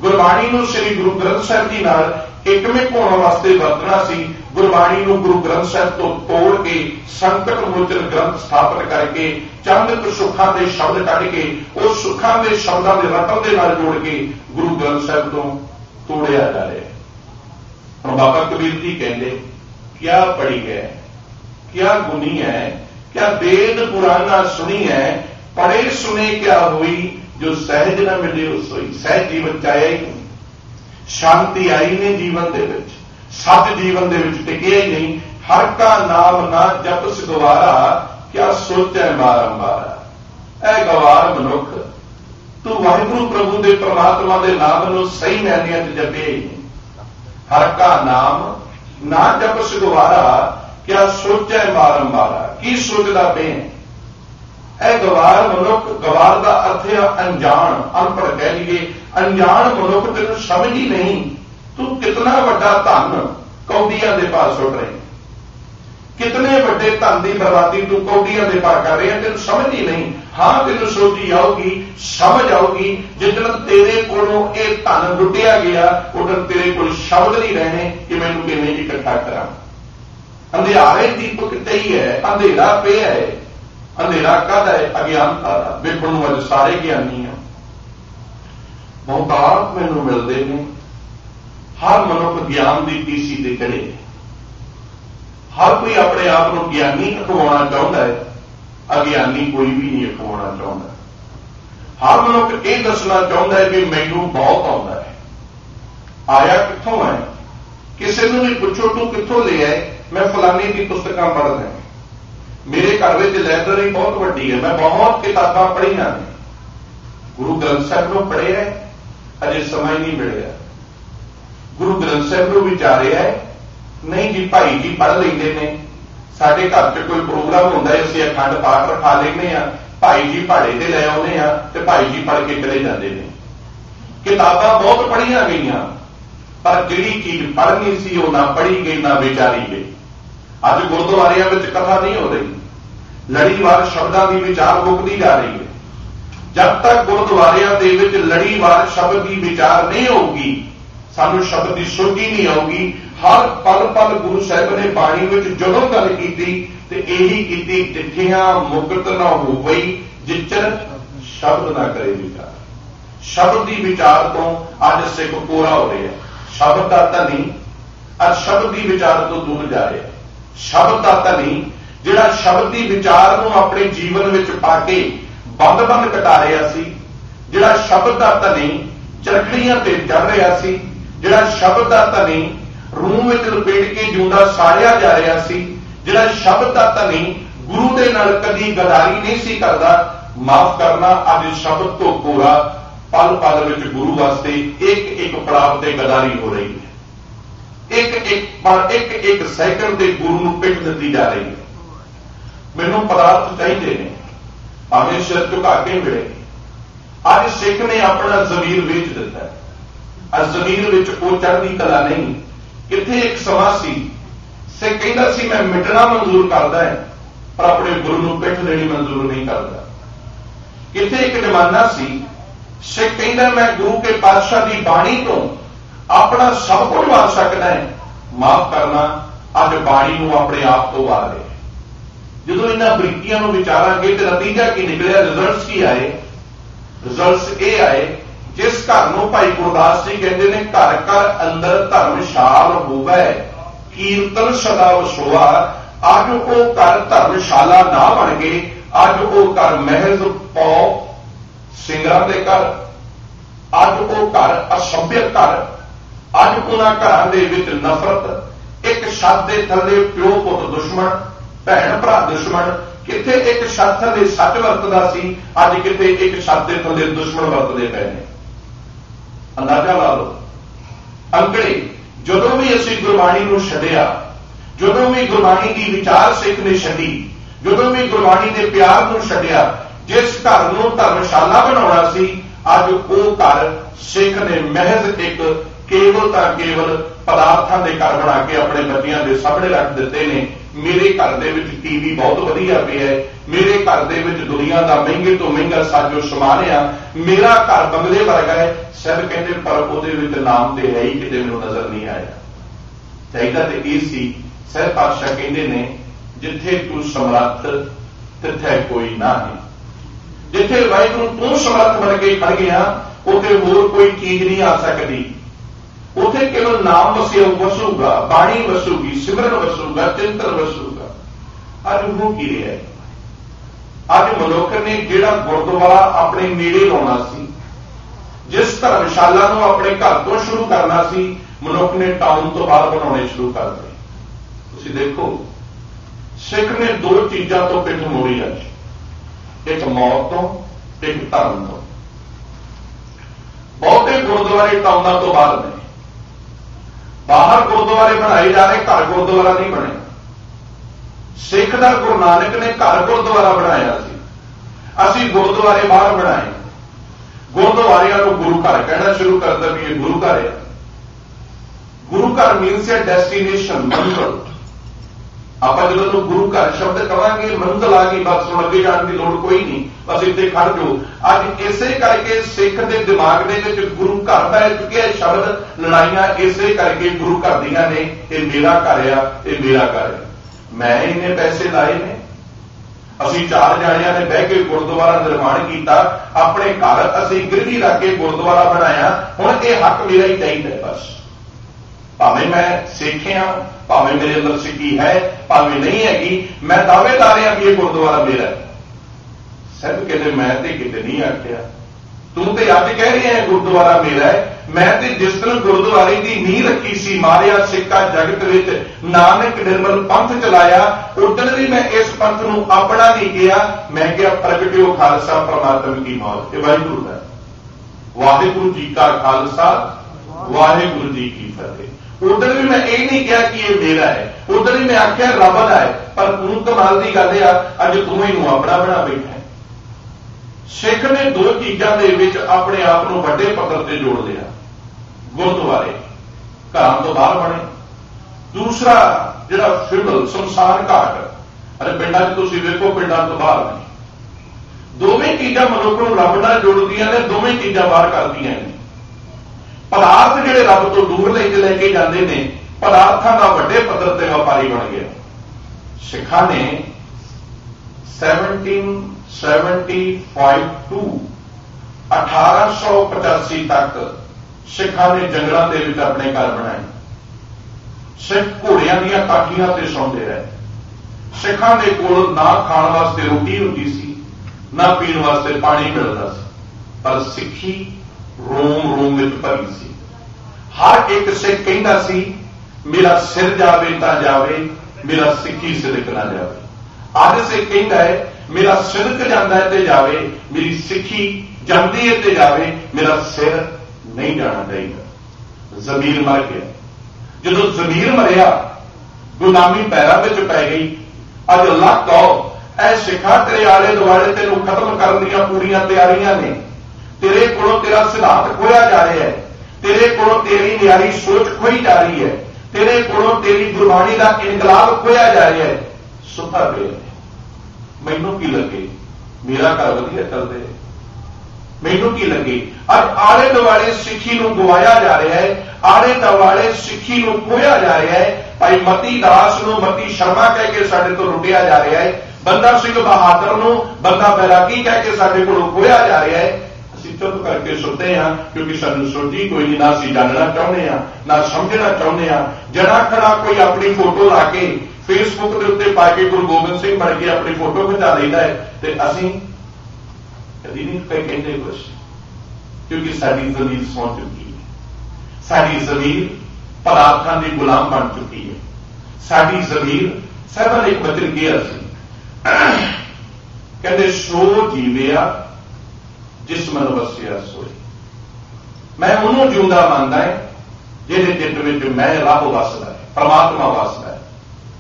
गुरबाणी नूं श्री गुरु ग्रंथ साहिब जी नाल एकमिक होने वास्ते वरतना सी, गुरबाणी नूं गुरु ग्रंथ साहिब तो तोड़ के संकट मोचन ग्रंथ स्थापित करके चंद सुखां दे शब्द कढ के उस सुखां दे शब्दां दे रतन दे नाल जोड़ के गुरु ग्रंथ साहिब तो तोड़िया जा रहा है। हुण बाबा कबीर जी कहते, क्या पढ़ी है, क्या गुनी है, क्या वेद पुराना सुनी है, पढ़े सुने क्या हुई, जो सहज न मिले उस सोई। सहज जीवन चाया ही नहीं, शांति आई नहीं जीवन दे विच, सच जीवन दे विच टिकिया ही नहीं। हर का नाम ना जपस गवारा, क्या सोचै बारंबार। ऐ गवार मनुख, तू वाहिगुरु प्रभु दे परमात्मा दे नाम नूं सही मैनियां च जपिया ही नहीं। हर का नाम ना जपस गवारा, क्या सोचै बारंबार। की सोचदा पे ऐ गवार मनुख। गवार का अर्थ है अनजान, अनपढ़ कह लीजिए। अनजान मनुख तेन समझ ही नहीं, तू कितना वड्डा धन कौडियां दे पास सुट रहे, कितने वड्डे धन की बर्बादी तू कौडियां दे पास कर रहे हैं, तेन समझ ही नहीं। हाँ तेन सोची आऊगी, समझ आऊगी, जिस तेरे कोलों ये धन लुटिया गया, उदन तेरे कोल शब्द नहीं रहने कि मैनूं किवें इकट्ठा करा। अंधेरे दीपक ते ही है, अंधेरा पे है। अंधेरा कद है? अज्ञानता का। वेखण नूं अज सारे ज्ञानी हैं, बहुतात मैनूं मिलते हैं। हर मनुख ज्ञान की पीसी ते चढ़े, हर कोई अपने आप को ज्ञानी अखवाना चाहता है, अज्ञानी कोई भी नहीं अखवाना चाहता। हर मनुख ये दसना चाहता है कि मैनूं बहुत आउंदा है। आया कित्थों है? किसी नूं भी पुछो तू कित्थों लिया है? मैं फलानी की पुस्तकां पढ़दा, मेरे घर में लाइब्रेरी बहुत वड्डी है, मैं बहुत किताबां पढ़ियां ने, ਗੁਰੂ ਗ੍ਰੰਥ ਸਾਹਿਬ ਨੂੰ ਪੜ੍ਹਿਆ ਅਜੇ ਸਮਾਂ ਹੀ ਨਹੀਂ ਮਿਲਿਆ। ਗੁਰੂ ਗ੍ਰੰਥ ਸਾਹਿਬ ਨੂੰ ਵਿਚਾਰਿਆ ਨਹੀਂ ਜੀ, ਭਾਈ ਜੀ ਪੜ੍ਹ ਲੈਂਦੇ ਨੇ, ਸਾਡੇ ਘਰ 'ਚ ਕੋਈ ਪ੍ਰੋਗਰਾਮ ਹੁੰਦਾ ਹੈ ਅਸੀਂ ਅਖੰਡ ਪਾਠ ਰਖਾ ਲੈਂਦੇ ਆ, ਭਾਈ ਜੀ ਪਹਾੜੇ ਤੇ ਲੈ ਆਉਂਦੇ ਆ ਤੇ ਭਾਈ ਜੀ ਪੜ੍ਹ ਕੇ ਚਲੇ ਜਾਂਦੇ ਨੇ। ਕਿਤਾਬਾਂ ਬਹੁਤ ਪੜ੍ਹੀਆਂ ਗਈਆਂ ਪਰ ਜਿਹੜੀ ਚੀਜ਼ ਪੜ੍ਹਨੀ ਸੀ ਉਹ ਨਾ ਪੜ੍ਹੀ ਗਈ ਨਾ ਵਿਚਾਰੀ ਗਈ। ਅੱਜ ਗੁਰਦੁਆਰਿਆਂ ਵਿੱਚ ਕਥਾ ਨਹੀਂ ਹੋ ਰਹੀ, ਲੜੀਵਾਰ ਸ਼ਬਦਾਂ ਦੀ ਵਿਚਾਰ ਮੁੱਕਦੀ ਜਾ ਰਹੀ ਹੈ। ਜਦ ਤੱਕ ਗੁਰਦੁਆਰਿਆਂ ਦੇ ਵਿੱਚ ਲੜੀਵਾਰ ਸ਼ਬਦ ਦੀ ਵਿਚਾਰ ਨਹੀਂ ਹੋਊਗੀ, ਸਾਨੂੰ ਸ਼ਬਦ ਦੀ ਸੋਝੀ ਨਹੀਂ ਆਊਗੀ। ਹਰ ਪਲ ਪਲ ਗੁਰੂ ਸਾਹਿਬ ਨੇ ਬਾਣੀ ਵਿੱਚ ਜਦੋਂ ਗੱਲ ਕੀਤੀ ਤੇ ਇਹੀ ਕੀਤੀ, ਜਿੱਥਿਆਂ ਮੁਕਤ ਨਾ ਹੋਵਈ ਜਿਚਰ ਸ਼ਬਦ ਨਾ ਕਰੇ ਵਿਚਾਰ। ਸ਼ਬਦ ਦੀ ਵਿਚਾਰ ਤੋਂ ਅੱਜ ਸਿੱਖ ਕੋਰਾ ਹੋ ਰਿਹਾ। ਸ਼ਬਦ ਦਾ ਤਾਂ ਨਹੀਂ, ਅੱਜ ਸ਼ਬਦ ਦੀ ਵਿਚਾਰ ਤੋਂ ਦੂਰ ਜਾ ਰਿਹਾ। ਸ਼ਬਦ ਦਾ ਤਾਂ ਨਹੀਂ, ਜਿਹੜਾ ਸ਼ਬਦ ਦੀ ਵਿਚਾਰ ਨੂੰ ਆਪਣੇ ਜੀਵਨ ਵਿੱਚ ਪਾ ਕੇ ਬੰਦ ਕਟਾ ਰਿਹਾ ਸੀ, ਜਿਹੜਾ ਸ਼ਬਦ ਦਾ ਤਾਂ ਨਹੀਂ ਚਰਖੜੀਆਂ ਤੇ ਚੜ ਰਿਹਾ ਸੀ, ਜਿਹੜਾ ਸ਼ਬਦ ਦਾ ਤਾਂ ਨਹੀਂ ਰੂਹ ਵਿੱਚ ਲਪੇਟ ਕੇ ਜਿਉਂਦਾ ਸਾੜਿਆ ਜਾ ਰਿਹਾ ਸੀ, ਜਿਹੜਾ ਸ਼ਬਦ ਦਾ ਤਾਂ ਨਹੀਂ ਗੁਰੂ ਦੇ ਨਾਲ ਕਦੀ ਗਦਾਰੀ ਨਹੀਂ ਸੀ ਕਰਦਾ, ਮਾਫ ਕਰਨਾ ਅੱਜ ਸ਼ਬਦ ਤੋਂ ਕੋਰਾ ਪਲ ਪਲ ਵਿੱਚ ਗੁਰੂ ਵਾਸਤੇ ਇੱਕ ਪੜਾਵ ਤੇ ਗਦਾਰੀ ਹੋ ਰਹੀ ਹੈ। ਇੱਕ ਸੈਕਿੰਡ ਤੇ ਗੁਰੂ ਨੂੰ ਪਿੱਟ ਦਿੱਤੀ ਜਾ ਰਹੀ ਹੈ। ਮੈਨੂੰ ਪਦਾਰਥ ਚਾਹੀਦੇ ਨੇ, ਭਾਵੇਂ ਸਿਰ ਝੁਕਾ ਕੇ ਮਿਲੇ। ਅੱਜ ਸਿੱਖ ਨੇ ਆਪਣਾ ਜ਼ਮੀਰ ਵੇਚ ਦਿੱਤਾ ਹੈ। ਅੱਜ ਜ਼ਮੀਰ ਵਿੱਚ ਉਹ ਚੜ੍ਹਦੀ ਕਲਾ ਨਹੀਂ। ਕਿੱਥੇ ਇੱਕ ਸਮਾਂ ਸੀ ਸਿੱਖ ਕਹਿੰਦਾ ਸੀ ਮੈਂ ਮਿਟਣਾ ਮਨਜ਼ੂਰ ਕਰਦਾ ਹੈ ਪਰ ਆਪਣੇ ਗੁਰੂ ਨੂੰ ਪਿੱਠ ਦੇਣੀ ਮਨਜ਼ੂਰ ਨਹੀਂ ਕਰਦਾ। ਕਿੱਥੇ ਇੱਕ ਜ਼ਮਾਨਾ ਸੀ ਸਿੱਖ ਕਹਿੰਦਾ ਮੈਂ ਗੁਰੂ ਕੇ ਪਾਤਸ਼ਾਹ ਦੀ ਬਾਣੀ ਤੋਂ ਆਪਣਾ ਸਭ ਕੁਝ ਵਾਰ ਸਕਦਾ ਹੈ। ਮਾਫ ਕਰਨਾ ਅੱਜ ਬਾਣੀ ਨੂੰ ਆਪਣੇ ਆਪ ਤੋਂ ਵਾਰ ਰਿਹਾ। ਜਦੋਂ ਇਹਨਾਂ ਬਰੀਕੀਆਂ ਨੂੰ ਵਿਚਾਰਾਂਗੇ ਤੇ ਨਤੀਜਾ ਕੀ ਨਿਕਲਿਆ, ਰਿਜ਼ਲਟਸ ਕੀ ਆਏ? ਰਿਜ਼ਲਟਸ ਇਹ ਆਏ, ਜਿਸ ਘਰ ਨੂੰ ਭਾਈ ਗੁਰਦਾਸ ਜੀ ਕਹਿੰਦੇ ਨੇ ਘਰ ਘਰ ਅੰਦਰ ਧਰਮਸ਼ਾਲ ਹੋਵੇ ਕੀਰਤਨ ਸਦਾ ਵਸੋਆ, ਅੱਜ ਉਹ ਘਰ ਧਰਮਸ਼ਾਲਾ ਨਾ ਬਣ ਗਏ, ਅੱਜ ਉਹ ਘਰ ਮਹਿਜ਼ ਪੌ ਸਿੰਗਰਾਂ ਦੇ ਘਰ, ਅੱਜ ਉਹ ਘਰ ਅਸਭਿਅ ਘਰ, ਅੱਜ ਉਹਨਾਂ ਘਰਾਂ ਦੇ ਵਿੱਚ ਨਫ਼ਰਤ, ਇੱਕ ਛੱਤ ਦੇ ਥੱਲੇ ਪਿਓ ਪੁੱਤ ਦੁਸ਼ਮਣ, ਭੈਣ ਭਰਾ ਦੁਸ਼ਮਣ। ਕਿੱਥੇ ਇੱਕ ਛੱਤ ਥੱਲੇ ਸੱਚ ਵਰਤਦਾ ਸੀ, ਅੱਜ ਕਿਤੇ ਇੱਕ ਛੱਤ ਦੇ ਥੱਲੇ ਦੁਸ਼ਮਣ ਵਰਤਦੇ ਪਏ ਨੇ। ਅੰਦਾਜ਼ਾ ਲਾ ਲਓ। ਅੰਕੜੇ ਜਦੋਂ ਵੀ ਅਸੀਂ ਗੁਰਬਾਣੀ ਨੂੰ ਛੱਡਿਆ, ਜਦੋਂ ਵੀ ਗੁਰਬਾਣੀ ਦੀ ਵਿਚਾਰ ਸਿੱਖ ਨੇ ਛੱਡੀ, ਜਦੋਂ ਵੀ ਗੁਰਬਾਣੀ ਦੇ ਪਿਆਰ ਨੂੰ ਛੱਡਿਆ, ਜਿਸ ਘਰ ਨੂੰ ਧਰਮਸ਼ਾਲਾ ਬਣਾਉਣਾ ਸੀ, ਅੱਜ ਉਹ ਘਰ ਸਿੱਖ ਨੇ ਮਹਿਜ਼ ਇੱਕ ਕੇਵਲ ਤਾਂ ਕੇਵਲ ਪਦਾਰਥਾਂ ਦੇ ਘਰ ਬਣਾ ਕੇ ਆਪਣੇ ਬੱਚਿਆਂ ਦੇ ਸਾਹਮਣੇ ਰੱਖ ਦਿੱਤੇ ਨੇ। ਮੇਰੇ ਘਰ ਦੇ ਵਿੱਚ ਟੀਵੀ ਬਹੁਤ ਵਧੀਆ ਪਿਆ ਹੈ, ਮੇਰੇ ਘਰ ਦੇ ਵਿੱਚ ਦੁਨੀਆ ਦਾ ਮਹਿੰਗੇ ਤੋਂ ਮਹਿੰਗਾ ਸਾਜੋ ਸਮਾਨ ਆ, ਮੇਰਾ ਘਰ ਬੰਗਲੇ ਵਰਗਾ ਹੈ। ਸਭ ਕਹਿੰਦੇ ਪਰ ਉਹਦੇ ਵਿੱਚ ਨਾਮ ਤੇ ਹੈ ਹੀ ਕਿਤੇ ਮੈਨੂੰ ਨਜ਼ਰ ਨਹੀਂ ਆਇਆ। ਚਾਹੀਦਾ ਤੇ ਇਹ ਸੀ। ਸਹਿਬ ਪਾਤਸ਼ਾਹ ਕਹਿੰਦੇ ਨੇ ਜਿੱਥੇ ਤੂੰ ਸਮਰੱਥ ਤਿੱਥੇ ਕੋਈ ਨਾ ਹੈ। ਜਿੱਥੇ ਵਾਹਿਗੁਰੂ ਤੂੰ ਸਮਰੱਥ ਬਣ ਕੇ ਖੜ ਗਿਆ ਉੱਥੇ ਹੋਰ ਕੋਈ ਚੀਜ਼ ਨਹੀਂ ਆ ਸਕਦੀ। ਉੱਥੇ ਕੇਵਲ ਨਾਮ ਵਸੂਗਾ, ਬਾਣੀ ਵਸੂਗੀ, ਸਿਮਰਨ ਵਸੂਗਾ, ਚਿੰਤਨ ਵਸੂਗਾ। ਅੱਜ ਉਹ ਕੀ ਰਿਹਾ? ਅੱਜ ਮਨੁੱਖ ਨੇ ਜਿਹੜਾ ਗੁਰਦੁਆਰਾ ਆਪਣੇ ਨੇੜੇ ਲਾਉਣਾ ਸੀ, ਜਿਸ ਧਰਮਸ਼ਾਲਾ ਨੂੰ ਆਪਣੇ ਘਰ ਤੋਂ ਸ਼ੁਰੂ ਕਰਨਾ ਸੀ, ਮਨੁੱਖ ਨੇ ਟਾਊਨ ਤੋਂ ਬਾਹਰ ਬਣਾਉਣੇ ਸ਼ੁਰੂ ਕਰ ਦਿੱਤੇ। ਤੁਸੀਂ ਦੇਖੋ ਸਿੱਖ ਨੇ ਦੋ ਚੀਜ਼ਾਂ ਤੋਂ ਪਿੱਠ ਮੋੜੀ ਅੱਜ, ਇੱਕ ਮੌਤ ਤੋਂ, ਇੱਕ ਧਰਮ ਤੋਂ। ਬਹੁਤੇ ਗੁਰਦੁਆਰੇ ਟਾਊਨਾਂ ਤੋਂ ਬਾਹਰ ਨੇ। ਬਾਹਰ ਗੁਰਦੁਆਰੇ ਬਣਾਏ ਜਾ ਰਹੇ, ਘਰ ਗੁਰਦੁਆਰਾ ਨਹੀਂ ਬਣੇ। ਸਿੱਖ ਦਾ ਗੁਰੂ ਨਾਨਕ ਨੇ ਘਰ ਗੁਰਦੁਆਰਾ ਬਣਾਇਆ ਸੀ, ਅਸੀਂ ਗੁਰਦੁਆਰੇ ਬਾਹਰ ਬਣਾਏ। ਗੁਰਦੁਆਰਿਆਂ ਨੂੰ ਗੁਰੂ ਘਰ ਕਹਿਣਾ ਸ਼ੁਰੂ ਕਰਤਾ ਵੀ ਇਹ ਗੁਰੂ ਘਰ ਹੈ। ਗੁਰੂ ਘਰ ਮੀਨਸ ਹੈ ਡੈਸਟੀਨੇਸ਼ਨ, ਮੰਜ਼ਿਲ। ਆਪਾਂ ਜਦੋਂ ਨੂੰ ਗੁਰੂ ਘਰ ਸ਼ਬਦ ਕਵਾਂਗੇ ਮੰਜ਼ਿਲ ਆ ਗਈ, ਬਸ ਹੁਣ ਅੱਗੇ ਜਾਣ ਦੀ ਲੋੜ ਕੋਈ ਨਹੀਂ, ਬਸ ਇੱਥੇ ਖੜ ਜਾਓ। ਅੱਜ ਇਸੇ ਕਰਕੇ ਸਿੱਖ ਦੇ ਦਿਮਾਗ ਦੇ ਵਿੱਚ ਗੁਰੂ ਘਰ ਦਾ ਚੁੱਕਿਆ ਸ਼ਬਦ, ਲੜਾਈਆਂ ਇਸੇ ਕਰਕੇ ਗੁਰੂ ਘਰ ਦੀਆਂ ਨੇ। ਇਹ ਮੇਰਾ ਘਰ ਆ, ਇਹ ਮੇਰਾ ਘਰ ਹੈ, ਮੈਂ ਇੰਨੇ ਪੈਸੇ ਲਾਏ ਨੇ। ਅਸੀਂ 4 ਜਾਣਿਆਂ ਨੇ ਬਹਿ ਕੇ ਗੁਰਦੁਆਰਾ ਨਿਰਮਾਣ ਕੀਤਾ, ਆਪਣੇ ਘਰ ਅਸੀਂ ਗਿਰਵੀ ਰੱਖ ਕੇ ਗੁਰਦੁਆਰਾ ਬਣਾਇਆ, ਹੁਣ ਇਹ ਹੱਕ ਮੇਰਾ ਹੀ ਚਾਹੀਦਾ ਬਸ। ਭਾਵੇਂ ਮੈਂ ਸਿੱਖਿਆ, ਭਾਵੇਂ ਮੇਰੇ ਅੰਦਰ ਸਿੱਖੀ ਹੈ, ਭਾਵੇਂ ਨਹੀਂ ਹੈਗੀ, ਮੈਂ ਦਾਅਵੇਦਾਰ ਹਾਂ ਕਿ ਇਹ ਗੁਰਦੁਆਰਾ ਮੇਰਾ ਹੈ। ਸਭ ਕਹਿੰਦੇ ਮੈਂ ਤੇ ਕਿਤੇ ਨਹੀਂ ਆਖਿਆ, ਤੂੰ ਤੇ ਅੱਜ ਕਹਿ ਰਿਹਾ ਗੁਰਦੁਆਰਾ ਮੇਰਾ ਹੈ, मैं ते जिस दिन गुरुद्वारे की नींह रखी सी, मारिया सिक्का जगत विच नानक निर्मल पंथ चलाया, उदन भी मैं इस पंथ नूं अपना नहीं किया। मैं क्या प्रगटिओ खालसा परमात्मा की मौत। ये वाहिगुरू है। वाहिगुरू जी का खालसा, वाहिगुरू जी की फतेह। उधर भी मैं ये नहीं कहा कि ये मेरा है, उधर भी मैं आख्या रब दा है। पर तू कमाल की गल है, अज तू ही अपना बना बैठा है। सिख ने दो चीजों के अपने आप को बड़े पद्धर से जोड़ लिया। गुरुद्वारे घरों तो बाहर बने, दूसरा जिहड़ा फिबल शमशान घाट, अरे पिंडां तुसीं वेखो, पिंडां तो बाहर नहीं। दोवें चीज़ां मनुख नूं रब नाल जोड़दियां ने, दोवें चीज़ां बाहर करदियां ने। पदार्थ जिहड़े रब तो दूर लेके जाते हैं, पदार्थां दा वड्डे पद्धर ते व्यापारी बन गया। सिखां ने 1775 to 1885 तक सिखां ने जंगलों के विच अपने घर बनाए। सिख घोड़ियां दीयां काठियां ते सौंदे रहे। सिखां दे कोल ना खाण वास्ते रोटी हुंदी सी, ना पीण वास्ते पानी मिलता सी, पर सिक्खी रोम रोम विच भरी सी। हर एक सिख कहंदा सी, मेरा सिर जावे तां जावे, मेरा सिक्खी सिदक ना जावे। अज सिख कहंदा है, मेरा सिदक जांदा है ते जावे, मेरी सिक्खी जांदी है ते जावे, मेरा सिर नहीं जाना चाहिए। जमीर मर गया। जदों जमीर मरिया, गुलामी पैरों में पै गई। अज अल्लाह कहो, ऐ सिखा तेरे आले दुआले तेनों खत्म करने दी पूरियां तैयारियां ने। तेरे कोलों तेरा सिद्धांत खोया जा रहा है, तेरे कोलों तेरी न्यारी सोच खोई जा रही है, तेरे कोलों तेरी गुरबाणी का इनकलाब खोया जा रहा है। सुता पे मैनू की लगे, मेरा घर वधिया चलदे, मैनू की लगे। अब आले दुआले सिक्खी नूं गवाया जा रहा है, आले दुआले सिक्खी नूं खोया जा रहा है। भाई मती दास नूं मती शर्मा कह के साडे तो लुटिया जा रहा है। बंदा सिंह बहादुर नूं बंदा बैरागी कह के साडे कोलों खोया जा रहा है। असीं चुप करके सुनते हैं, क्योंकि सानूं सोची कोई नहीं, ना असीं जानना चाहुंदे हां, ना समझना चाहुंदे हां। जना खड़ा कोई अपनी फोटो ला के फेसबुक के उत्ते पा के गुरु गोबिंद सिंह बन के अपनी फोटो खिचा लेता है, तो असीं कदी नहीं कहते कुछ, क्योंकि साडी ज़मीर सौ चुकी है। साडी ज़मीर पदार्थां दी गुलाम बन चुकी है। साडी ज़मीर साहिबां ने एक वचन किया सी, कहते सो जीविया जिस मन वसिया सोई। मैं उन्होंने जिंदा मानता है जिहदे चित्त विच मैं रब वसदा है, परमात्मा वसदा है।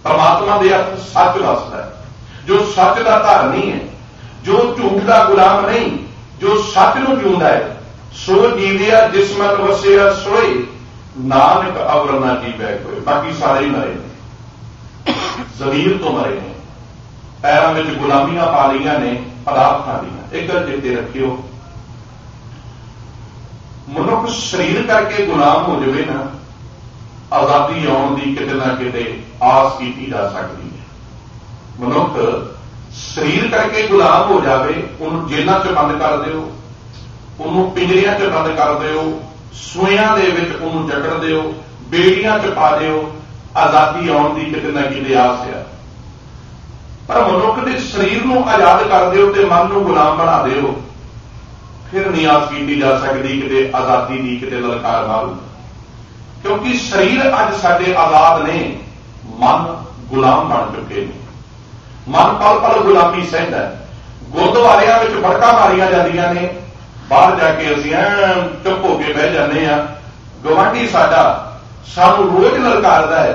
परमात्मा दे अर्थ सच वसदा है, जो सच का धारनी है, जो झूठ का गुलाम नहीं, जो सच नूं जिउंदा है। सो जीविया जिस मन वसिया सोई, नानक अवर ना जीवै कोई। बाकी सारे ही मरे ने, ज़मीर तो मरे ने, पैरों में गुलामियां पा लिया ने पदार्थां दी। एक गल चेते रखियो, मनुख शरीर करके गुलाम हो जाए ना, आजादी आने की किते ना किते आस की जा सकती है। मनुख शरीर करके गुलाम हो जाए, उन्होंने जेलों च बंद कर दिओ, उन्होंने पिंजरियां च बंद कर दिओ, सूइयां दे विच उन्होंने जकड़ दिओ, बेड़ियां च पा दिओ, आजादी आने की किते ना किते आस है। पर मनुख के शरीर को आजाद कर दिओ ते मन को गुलाम बना दिओ, फिर नहीं आस की जा सकती किते आजादी की, किते ललकार मारू। क्योंकि शरीर अज साडे आजाद ने, मन गुलाम बन चुके हैं। मन पल पल गुलामी सहता है। गुरुद्वारियां विच बड़का मारियां जांदियां ने, बाहर जाके असीं चुप होके बह जाने आ। गवांढी साडा सानूं रोज ललकारदा है,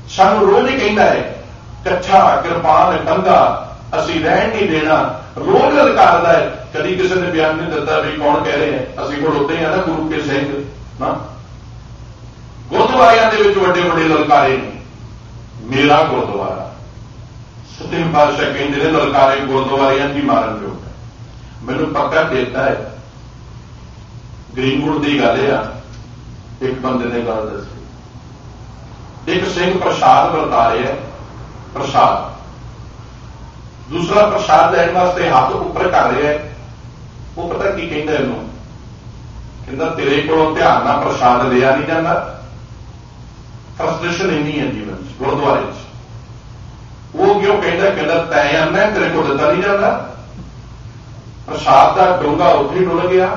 सानूं रोज ही कहंदा है कच्छा किरपान कंधा असीं रहन नहीं देना, रोज ललकारदा है। कभी किसी ने बयान नहीं दिता भी कौन कह रहे हैं, असीं खड़ोते हैं ना गुरु के सिंह ना। गुरुद्वारियां दे विच वड्डे वड्डे ललकारे ने, मेरा गुरुद्वारा सतवें पातशाह कहते हैं ललकारे गुरुद्वारियां की मारन योग है। मैनूं पक्का देता है ग्रीनवुड की गल है। एक बंदे ने गल दसी, एक सिंह प्रसाद वरता रहा है, प्रसाद, दूसरा प्रसाद लैण वास्ते हाथ उपर कर रहा है। वो पता की कहता है, इनू कहता तेरे को ध्यान नाल प्रसाद लिया नहीं जाता। फ्रस्ट्रेशन इन्नी है जीवन गुरुद्वारे च। वो क्यों कहता तैं आना तेरे को दिता नहीं जाता। प्रसाद का डोंगा उत्थे डुल गया,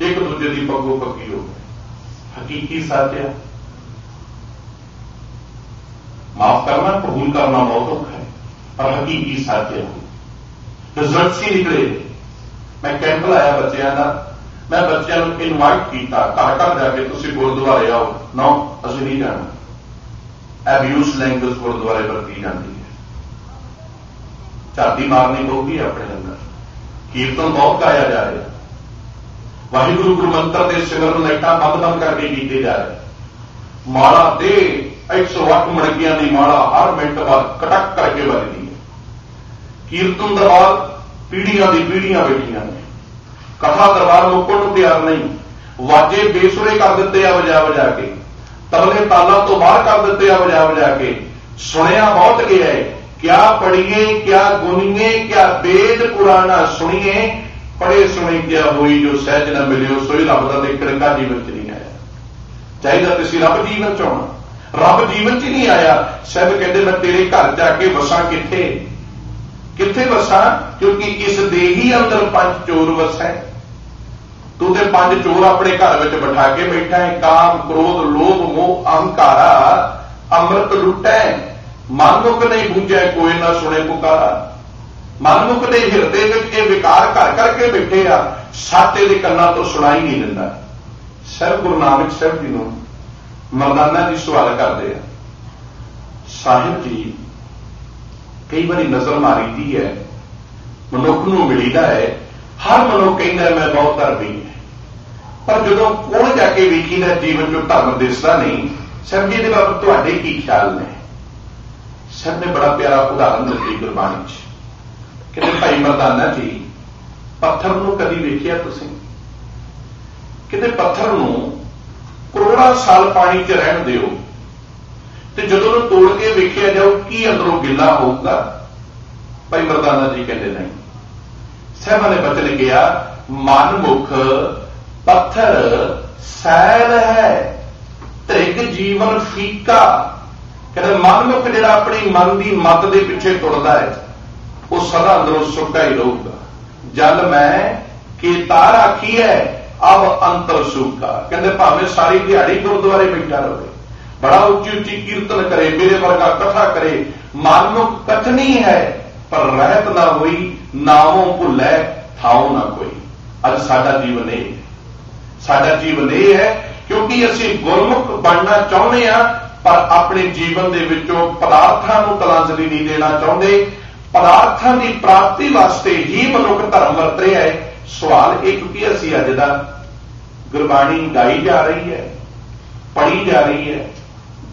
एक दूजे की पग्गो पक्की हो गई। हकीकी सच है। माफ करना कबूल करना बहुत औखा है, पर हकीकी सच है। रिजल्ट ही निकले। मैं कैंप लाया बच्चों का, मैं बच्चों को इनवाइट किया घर घर जाके तुम गुरुद्वारे आओ। नो असं नहीं जाना। एब्यूज लैंग्वेज गुरुद्वारे वरती जाती है। झाती मारनी पऊगी अपने अंदर। कीर्तन बहुत गाया जा रहा है। वाहिगुरु गुरु मंत्र के सिमरन लाइटा बंद बंद करके किए जा रहे। माला दे 108 मणकियां की माला हर मिनट बाद कटक करके बजती है। कीर्तन दरबार पीढ़ियां की पीढ़ियां बैठिया ने। कथा दरबार मुक्कण को तैयार नहीं। वाजे बेसुरे कर दिते आ वजा वजा के, तबले ताला तो बाहर कर दिते आ वजा वजा के। सुनिया बहुत गया है, क्या पढ़िए क्या गुनिए, क्या वेद पुराना सुनिए। पढ़े सुने क्या हुई जो सहज न मिले सोई रब का देखने का जीवन च नहीं आया। चाहिए तुम रब जीवन च आना, रब जीवन च नहीं आया। साहब कहते मैं तेरे घर जाके वसा किथे किथे वसा, क्योंकि इस देही अंदर 5 चोर वसा। तू तो 5 चोर अपने घर में बिठा के बैठा है। काम क्रोध लोभ मोह अहंकारा अमृत लुटा है। मनमुख नहीं बूझे कोई ना सुने पुकारा। मनमुख के हिरदे में ये विकार कर करके बैठे आ, सत्य के कन्ना तो सुनाई नहीं दिता। साहब गुरु नानक साहब जी को मरदाना जी सवाल करते हैं, साहिब जी कई बार नजर मारी दी है, मनुख को मिलीदा है, हर मनुख कहता मैं बहुत धर्मी है, पर जो कोल जाके वेखीदा जीवन जो धर्म दिसदा नहीं। साहब जी बाबत तुहाडे की ख्याल ने? साहब ने बड़ा प्यारा उदाहरण दिती गुरबाणी च। कहते भाई मरदाना जी पत्थर नूं कदी वेखिया तुसीं? कहते पत्थर नूं करोड़ां साल पानी च रहण दिओ ते जदों उहनूं तोड़ के वेखिया जाओ की अंदरों गिला होगा? भाई मरदाना जी कहते नहीं। साहबां ने बचन किया मनमुख पत्थर सैल है, त्रिग जीवन फीका। कहते मनमुख जिहड़ा अपनी मन की मत के पिछे तुरदा है वो सदा अंदरों सुक्का ही रहूगा। जल मैं केतार आखी है अब अंतर सूखा। कहते भावें सारी दिहाड़ी गुरुद्वारे बैठा रहे, बड़ा उच्ची उच्ची कीर्तन करे, मेरे वर्गा कथा करे, मनमुख कथनी है पर रहत ना हुई, नामों भुलै थाओ ना कोई। अज साडा जीवन है, साडा जीवन यह है क्योंकि असीं गुरमुख बनना चाहुंदे आ, पर अपने जीवन दे विचों पदार्थां नूं तलांजली नहीं देना चाहुंदे। पदार्थां की प्राप्ति वास्ते ही मनुख धर्म वरत रहा है। सवाल एक क्योंकि असीं अज दा गुरबाणी गाई जा रही है, पढ़ी जा रही है,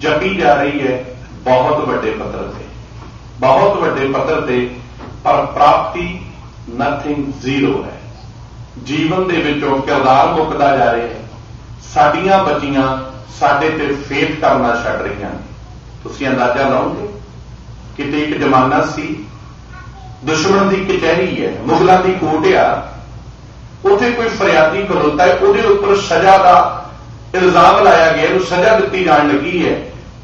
जपी जा रही है बहुत बड़े पद्धर से, बहुत बड़े पद्धर से, पर प्राप्ति नथिंग जीरो है। जीवन दे विचों किरदार मुकदा जा रहे हैं। साडियां बच्चियां साडे ते फेथ करना छड्ड रहीआं। तुसीं अंदाजा लाओगे किते एक जमाना सी दुश्मन की कचहरी है, मुगलों की कोर्ट आ, उत्थे कोई फरियादी खलोता है, उहदे उपर सजा का इल्जाम लाया गया, उन्हें सजा दी जान लगी है।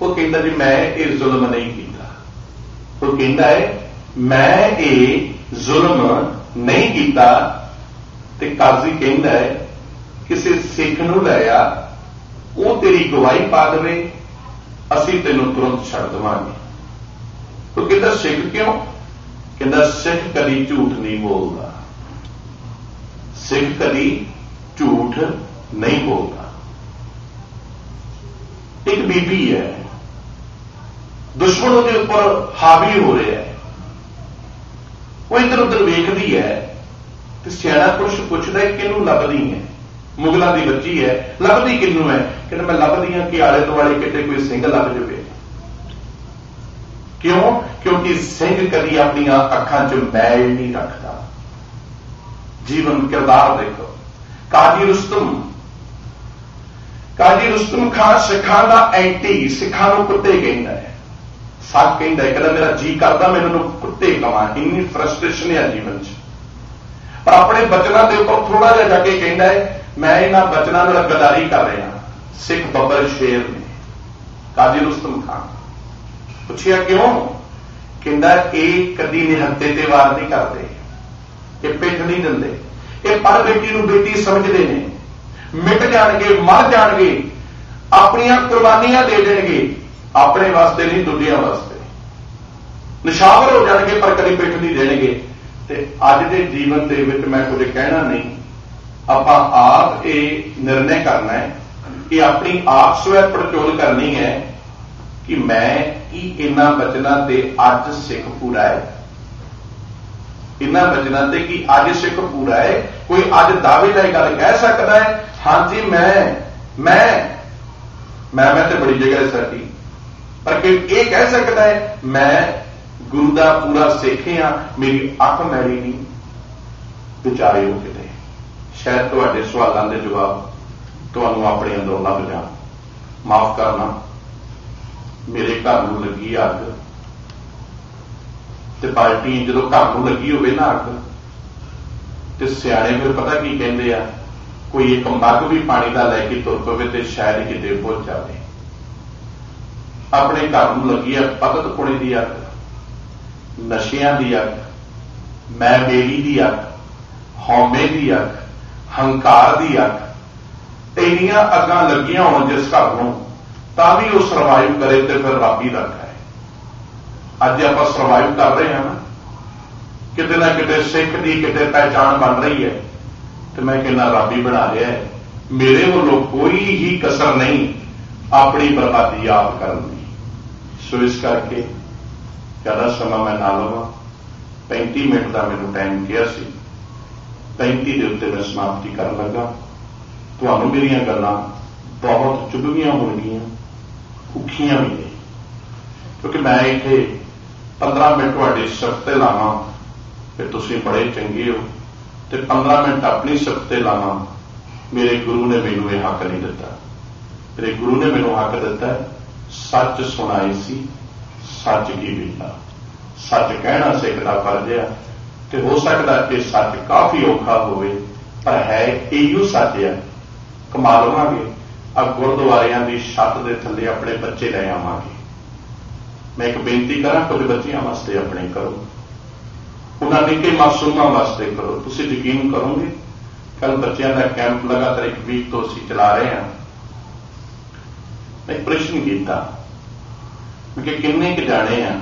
वो कहता जी मैं ये जुल्म नहीं किया। वो कहता है मैं ये जुल्म नहीं किया। ते काजी कहता है किसी सिख नूं लाया, वो तेरी गवाही पा देवे, असीं तैनूं तुरंत छड्ड देवांगे। तो कहता सिख क्यों? कहता सिख कदी झूठ नहीं बोलता, सिख कदी झूठ नहीं बोलता। एक बीबी है, दुश्मन उसके ऊपर हावी हो रहा है, वो इधर उधर वेखदी है तो सियाणा पुरुष पूछता है किनू लभदी है? मुगलों की बच्ची है, लभदी किनू है? कहते मैं लभदी हाँ कि आले दुआले किते कोई सिंह लभ जाए। क्यों? क्योंकि सिंह कभी अपनी अखां च मैल नहीं रखता। जीवन किरदार देखो। काजी रुस्तम खान सिखां दा एंटी, सिखां नूं कुत्ते कहंदा है। सच कहंदा है, कहंदा मेरा जी करदा मैं इन्हां नूं कुत्ते कहां, इन्नी फ्रस्ट्रेशन है जीवन च। पर अपने बचनों के ऊपर थोड़ा जिहा जाके कहंदा है मैं इन्हां बचनों नाल गद्दारी कर रहा। सिख बब्बर शेर ने काजी रुस्तम खान पूछिया क्यों? कहंदा ये कदी निहत्ते ते वार नहीं करते, ये पिठ नहीं दिंदे, ये पर बेटी नूं बेटी समझते हैं, मिट जाणगे मर जाणगे, ਆਪਣੀਆਂ ਕੁਰਬਾਨੀਆਂ ਦੇ ਦੇਣਗੇ, ਆਪਣੇ ਵਾਸਤੇ ਨਹੀਂ ਦੁਨੀਆ ਵਾਸਤੇ। ਨਿਸ਼ਾਵਰ ਹੋ ਜਾਣਗੇ ਪਰ ਕਦੀ ਪਿੱਠ ਨਹੀਂ ਦੇਣਗੇ। ਤੇ ਅੱਜ ਦੇ ਜੀਵਨ ਦੇ ਵਿੱਚ ਮੈਂ ਕੁਝ ਕਹਿਣਾ ਨਹੀਂ, ਆਪਾਂ ਆਪ ਇਹ ਨਿਰਣੇ ਕਰਨਾ ਹੈ, ਇਹ ਆਪਣੀ ਆਪ ਸਵੈ ਪੜਚੋਲ ਕਰਨੀ ਹੈ ਕਿ ਮੈਂ ਕੀ ਇਹਨਾਂ ਬਚਨਾਂ ਤੇ ਅੱਜ ਸਿੱਖ ਪੂਰਾ ਹੈ, ਇਹਨਾਂ ਬਚਨਾਂ ਤੇ ਕੀ ਅੱਜ ਸਿੱਖ ਪੂਰਾ ਹੈ। ਕੋਈ ਅੱਜ ਦਾਅਵੇ ਨਾਲ ਗੱਲ ਕਹਿ ਸਕਦਾ ਹੈ, ਹਾਂਜੀ ਮੈਂ ਤੇ ਬੜੀ ਜਗ੍ਹਾ ਸਾਡੀ, ਪਰ ਕਿ ਇਹ ਕਹਿ ਸਕਦਾ ਹੈ ਮੈਂ ਗੁਰੂ ਦਾ ਪੂਰਾ ਸਿੱਖ ਹਾਂ, ਮੇਰੀ ਅੱਖ ਮੈਲੀ ਨਹੀਂ। ਵਿਚਾਰਿਓ ਕਿਤੇ ਸ਼ਾਇਦ ਤੁਹਾਡੇ ਸਵਾਲਾਂ ਦੇ ਜਵਾਬ ਤੁਹਾਨੂੰ ਆਪਣੇ ਅੰਦਰੋਂ ਲੱਭ ਜਾਣ। ਮਾਫ ਕਰਨਾ, ਮੇਰੇ ਘਰ ਨੂੰ ਲੱਗੀ ਅੱਗ ਤੇ ਪਾਰਟੀ ਜਦੋਂ ਘਰ ਨੂੰ ਲੱਗੀ ਹੋਵੇ ਨਾ ਅੱਗ, ਤੇ ਸਿਆਣੇ ਫਿਰ ਪਤਾ ਕੀ ਕਹਿੰਦੇ ਆ, ਕੋਈ ਇੱਕ ਮੱਗ ਵੀ ਪਾਣੀ ਦਾ ਲੈ ਕੇ ਤੁਰ ਪਵੇ ਤੇ ਸ਼ਾਇਦ ਕਿਤੇ ਬੁੱਝ ਜਾਵੇ। ਆਪਣੇ ਘਰ ਨੂੰ ਲੱਗੀ ਆ ਪਤਤ ਪੁਣੇ ਦੀ ਅੱਗ, ਨਸ਼ਿਆਂ ਦੀ ਅੱਗ, ਮੈਂ ਮੇਰੀ ਦੀ ਅੱਗ, ਹਉਮੈ ਦੀ ਅੱਗ, ਹੰਕਾਰ ਦੀ ਅੱਗ, ਇੰਨੀਆਂ ਅੱਗਾਂ ਲੱਗੀਆਂ ਹੋਣ ਜਿਸ ਘਰ ਨੂੰ, ਤਾਂ ਵੀ ਉਹ ਸਰਵਾਈਵ ਕਰੇ ਤੇ ਫਿਰ ਰੱਬ ਹੀ ਰੱਖਾ ਹੈ। ਅੱਜ ਆਪਾਂ ਸਰਵਾਈਵ ਕਰ ਰਹੇ ਹਾਂ ਨਾ, ਕਿਤੇ ਨਾ ਕਿਤੇ ਸਿੱਖ ਦੀ ਕਿਤੇ ਪਹਿਚਾਣ ਬਣ ਰਹੀ ਹੈ, ਤੇ ਮੈਂ ਕਹਿੰਦਾ ਰੱਬ ਹੀ ਬਣਾ ਰਿਹਾ ਹੈ। ਮੇਰੇ ਵੱਲੋਂ ਕੋਈ ਹੀ ਕਸਰ ਨਹੀਂ ਆਪਣੀ ਬਰਬਾਦੀ ਆਪ ਕਰਨ ਦੀ। ਸੋ ਇਸ ਕਰਕੇ ਜ਼ਿਆਦਾ ਸਮਾਂ ਮੈਂ ਨਾ ਲਵਾਂ, 35 ਮਿੰਟ ਦਾ ਮੈਨੂੰ ਟਾਈਮ ਕਿਹਾ ਸੀ, 35 ਦੇ ਉੱਤੇ ਮੈਂ ਸਮਾਪਤੀ ਕਰਨ ਲੱਗਾ। ਤੁਹਾਨੂੰ ਮੇਰੀਆਂ ਗੱਲਾਂ ਬਹੁਤ ਚੁਭਵੀਆਂ ਹੋਣਗੀਆਂ, ਔਖੀਆਂ ਵੀ ਨੇ, ਕਿਉਂਕਿ ਮੈਂ ਇੱਥੇ 15 ਮਿੰਟ ਤੁਹਾਡੀ ਸਿਫਤ ਤੇ ਲਾਵਾਂ ਕਿ ਤੁਸੀਂ ਬੜੇ ਚੰਗੇ ਹੋ, ਤੇ 15 ਮਿੰਟ ਆਪਣੀ ਸਿਫਤ ਤੇ ਲਾਵਾਂ। ਮੇਰੇ ਗੁਰੂ ਨੇ ਮੈਨੂੰ ਇਹ ਹੱਕ ਨਹੀਂ ਦਿੱਤਾ। ਮੇਰੇ ਗੁਰੂ ਨੇ ਮੈਨੂੰ ਹੱਕ ਦਿੱਤਾ ਸੱਚ ਸੁਣਾਈ ਸੀ, ਸੱਚ ਕੀ ਬੀਤਾ। ਸੱਚ ਕਹਿਣਾ ਸਿੱਖ ਦਾ ਫਰਜ਼ ਆ, ਤੇ ਹੋ ਸਕਦਾ ਇਹ ਸੱਚ ਕਾਫੀ ਔਖਾ ਹੋਵੇ, ਪਰ ਹੈ ਇਹੋ ਸੱਚ ਆ। ਕਮਾ ਲਵਾਂਗੇ, अब गुरुद्वारियां की छत के थले अपने बच्चे ले आवांगे। मैं एक बेनती करा, कुछ बच्चियां वास्ते अपने करो, उन्होंने निके मासूमां वास्ते करो। तुसीं यकीन करोगे, कल बच्चों का कैंप लगातार एक वीक तो असीं चला रहे हैं। मैं एक प्रश्न किया कि किन्ने क जाने हैं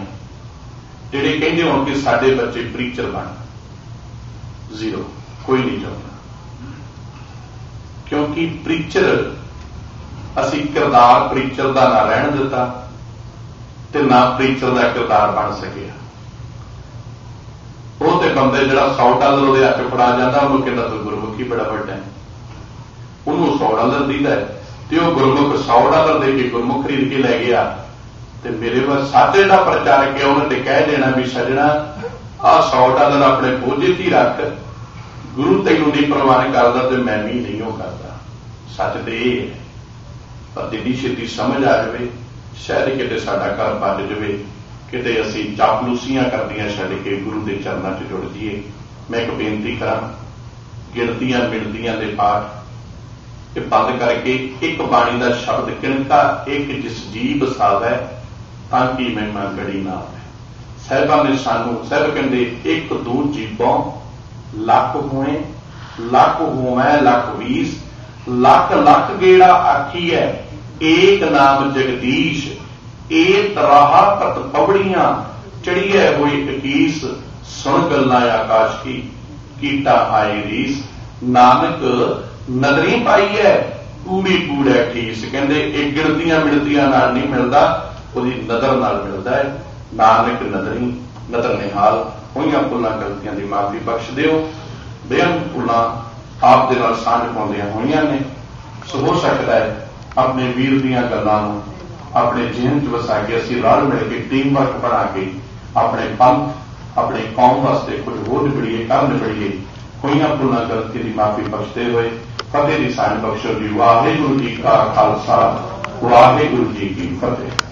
जिहड़े कहंदे होण कि साडे बच्चे प्रीचर बन। जीरो, कोई नहीं चाहता, क्योंकि प्रीचर असीं किरदार प्रीचर का ना रहन दिता ते ना प्रीचर का किरदार बन सकिया। वो तो बंदे जिहड़ा $100 ਉਹਦੇ हथ फड़ा जाता, ਉਹਨੂੰ कहता तू गुरमुखी बड़ा वड्डा है, ਉਹਨੂੰ $100 दीदा है, तो वह गुरमुख $100 दे के गुरमुख खरीद के लै गया। तो मेरे पास साडे दा प्रचारक है, उन्होंने तो कह देना भी सजना आ $100 अपने बोझे च ही रख, गुरु तैनूं नहीं प्रवान करदा तो मैं भी नहीं हो करता। सच तो ये है, पर जिद्दी छेती समझ आ जाए, शायद किते साडा घर बच जाए, किते असीं चापलूसियां करदियां छड्ड के गुरु के चरणों च जुड़ जाइए। मैं एक बेनती करा, गिणतियां मिणतियां दे पाठ ये बंद करके एक बाणी का शब्द किणका एक जिस जीव सावै ताकि महिमा गड़ी ना आवे। साहिबां ने सानू साहिब कहंदे एक दो जीवों लख होए, लख होवै लख 20, लख लख गेड़ा आखी है, एक नाम जगदीश, एक राह तत पवड़ियां चढ़िए हुई 21, सुन गल्लां आकाश की कीटा आई रीस। नानक नदरी पाई है कूड़ी कूड़ा ठीस। कहते एक गिणतियां मिणतियां नाल नहीं मिलता, उसकी नदर नाल मिलता है। नानक नदरी नदर निहाल। होइयां भुलां गलतियां की माफी बख्श दिओ। बेअंत भुलां आप दे नाल सांझ पाउंदियां होइयां ने। सो हो सकता है अपने वीर दीयां गल्लां नूं अपने जहन च वसा के असीं रल मिल के टीम वर्क बना के अपने पंथ अपने कौम वास्ते कुछ होर निबड़ीए कर निबड़ीए। होइयां भुलां गलती की माफी बख्शते हुए फतेह दी सांझ बख्शो जी। वाहिगुरू जी का खालसा, वाहिगुरू जी की फतेह।